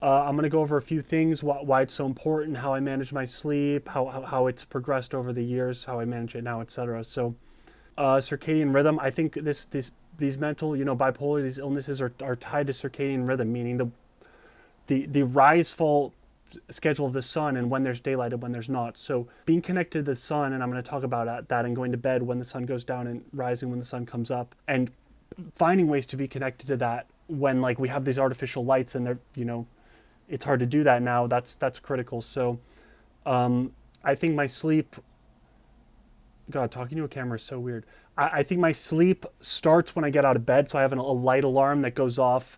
I'm going to go over a few things, why it's so important, how I manage my sleep, how it's progressed over the years, how I manage it now, etc. So, circadian rhythm. I think these mental, bipolar, these illnesses are tied to circadian rhythm, meaning the rise fall schedule of the sun and when there's daylight and when there's not. So being connected to the sun, and I'm going to talk about that, and going to bed when the sun goes down and rising when the sun comes up, and finding ways to be connected to that when like we have these artificial lights and they're it's hard to do that now. That's critical. So I think my sleep. God, talking to a camera is so weird. I think my sleep starts when I get out of bed. So I have a light alarm that goes off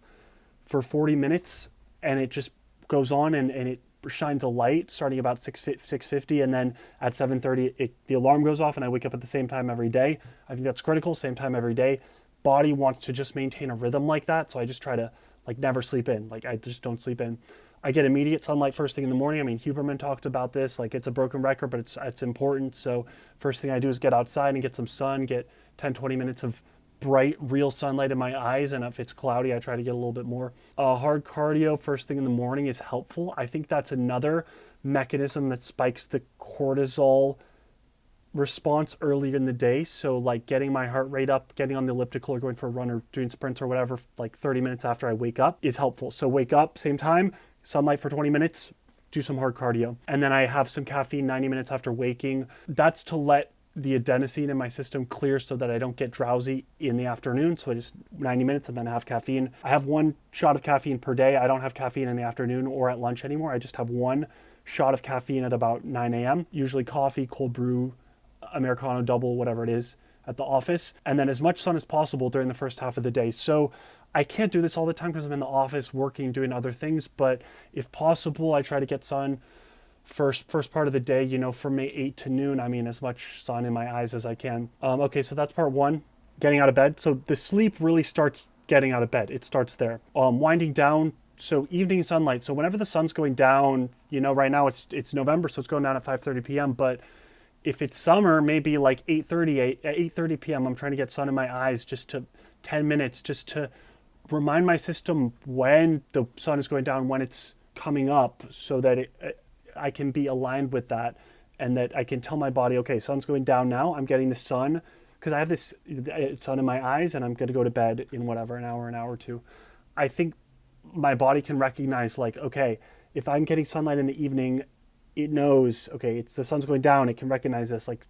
for 40 minutes, and it just goes on and it shines a light starting about 6:50, and then at 7:30 the alarm goes off and I wake up at the same time every day. I think that's critical. Same time every day. Body wants to just maintain a rhythm like that, so I just try to like never sleep in. Like I just don't sleep in. I get immediate sunlight first thing in the morning. I mean, Huberman talked about this. Like it's a broken record, but it's important. So first thing I do is get outside and get some sun, get 10, 20 minutes of bright, real sunlight in my eyes. And if it's cloudy, I try to get a little bit more. Hard cardio first thing in the morning is helpful. I think that's another mechanism that spikes the cortisol response earlier in the day. So like getting my heart rate up, getting on the elliptical or going for a run or doing sprints or whatever, like 30 minutes after I wake up is helpful. So wake up, same time, sunlight for 20 minutes, do some hard cardio. And then I have some caffeine 90 minutes after waking. That's to let the adenosine in my system clear so that I don't get drowsy in the afternoon. So I just 90 minutes and then I have caffeine. I have one shot of caffeine per day. I don't have caffeine in the afternoon or at lunch anymore. I just have one shot of caffeine at about 9 a.m. Usually coffee, cold brew, Americano double, whatever it is at the office. And then as much sun as possible during the first half of the day. So I can't do this all the time because I'm in the office working, doing other things. But if possible, I try to get sun first part of the day, from 8 to noon. I mean, as much sun in my eyes as I can. Okay, so that's part one, getting out of bed. So the sleep really starts getting out of bed. It starts there. Winding down. So evening sunlight. So whenever the sun's going down, right now it's November, so it's going down at 5:30 p.m. But if it's summer, maybe like 8:30 p.m. I'm trying to get sun in my eyes just to 10 minutes, just to remind my system when the sun is going down, when it's coming up, so that I can be aligned with that, and that I can tell my body, okay, sun's going down now. I'm getting the sun because I have this sun in my eyes, and I'm going to go to bed in whatever, an hour or two. I think my body can recognize like, okay, if I'm getting sunlight in the evening, it knows, okay, it's the sun's going down. It can recognize this, like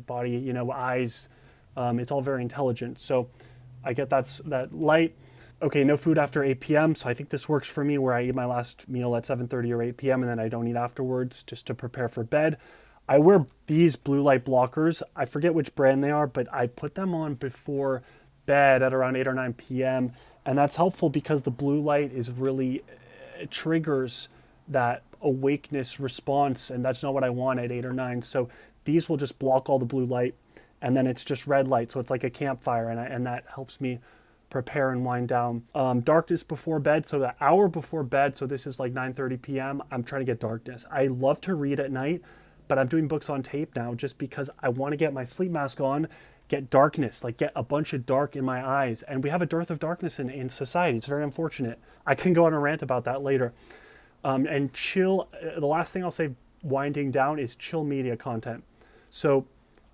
body, eyes. It's all very intelligent. So I get that light. Okay, no food after 8 p.m. So I think this works for me, where I eat my last meal at 7:30 or 8 p.m. and then I don't eat afterwards, just to prepare for bed. I wear these blue light blockers. I forget which brand they are, but I put them on before bed at around 8 or 9 p.m. And that's helpful because the blue light is really, it triggers that awakeness response, and that's not what I want at 8 or 9. So these will just block all the blue light, and then it's just red light. So it's like a campfire, and that helps me prepare and wind down. Darkness before bed, so the hour before bed, so this is like 9:30 p.m. I'm trying to get darkness. I love to read at night, but I'm doing books on tape now just because I want to get my sleep mask on, get darkness, like get a bunch of dark in my eyes. And we have a dearth of darkness in society. It's very unfortunate. I can go on a rant about that later. And chill, the last thing I'll say winding down is chill media content. So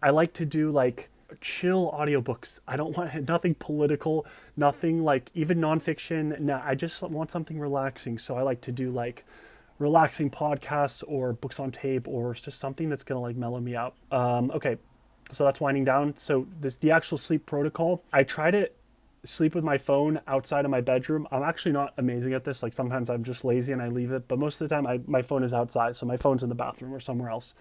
I like to do like chill audiobooks. I don't want nothing political, nothing like even nonfiction. No, I just want something relaxing. So I like to do like relaxing podcasts or books on tape, or just something that's gonna like mellow me out. Okay, so that's winding down. So the actual sleep protocol. I try to sleep with my phone outside of my bedroom. I'm actually not amazing at this. Like sometimes I'm just lazy and I leave it, but most of the time my phone is outside. So my phone's in the bathroom or somewhere else.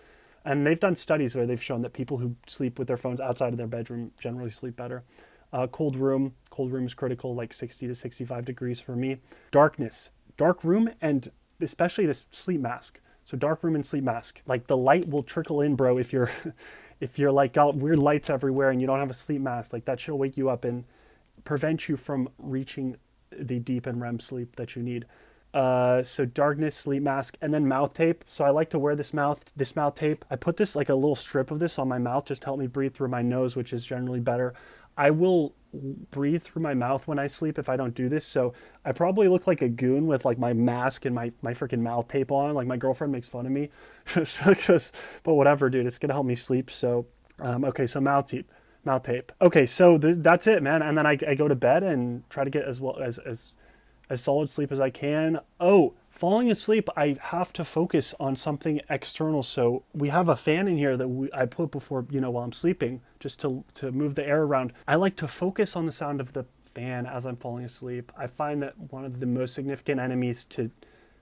And they've done studies where they've shown that people who sleep with their phones outside of their bedroom generally sleep better. Cold room is critical, like 60 to 65 degrees for me. Darkness, dark room, and especially this sleep mask. So dark room and sleep mask. Like the light will trickle in, bro. If you're like got weird lights everywhere and you don't have a sleep mask, like that should wake you up and prevent you from reaching the deep and REM sleep that you need. So darkness, sleep mask, and then mouth tape. So I like to wear this mouth tape. I put this like a little strip of this on my mouth just to help me breathe through my nose, which is generally better. I will breathe through my mouth when I sleep if I don't do this. So I probably look like a goon with like my mask and my freaking mouth tape on. Like my girlfriend makes fun of me. But whatever, dude, it's gonna help me sleep. So okay, so mouth tape. Okay, so that's it, man. And then I go to bed and try to get as solid sleep as I can. Oh, falling asleep, I have to focus on something external. So we have a fan in here that I put before, while I'm sleeping, just to move the air around. I like to focus on the sound of the fan as I'm falling asleep. I find that one of the most significant enemies to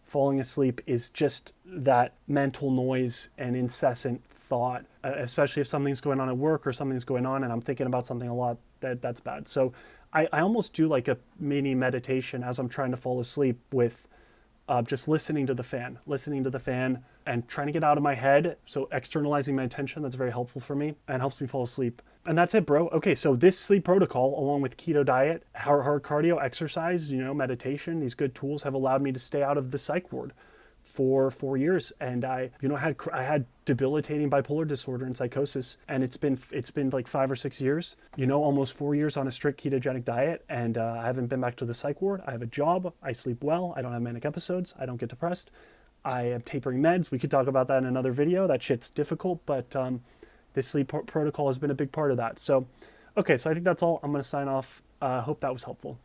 falling asleep is just that mental noise and incessant thought, especially if something's going on at work or something's going on and I'm thinking about something a lot. That's bad. So I almost do like a mini meditation as I'm trying to fall asleep with just listening to the fan and trying to get out of my head. So externalizing my attention, that's very helpful for me and helps me fall asleep. And that's it, bro. Okay, so this sleep protocol, along with keto diet, hard cardio, exercise, meditation, these good tools have allowed me to stay out of the psych ward for 4 years. And I had debilitating bipolar disorder and psychosis, and it's been like 5 or 6 years, almost 4 years on a strict ketogenic diet, and I haven't been back to the psych ward. I have a job, I sleep well, I don't have manic episodes, I don't get depressed, I am tapering meds. We could talk about that in another video. That shit's difficult, but this sleep protocol has been a big part of that. So, okay, so I think that's all. I'm going to sign off. Hope that was helpful.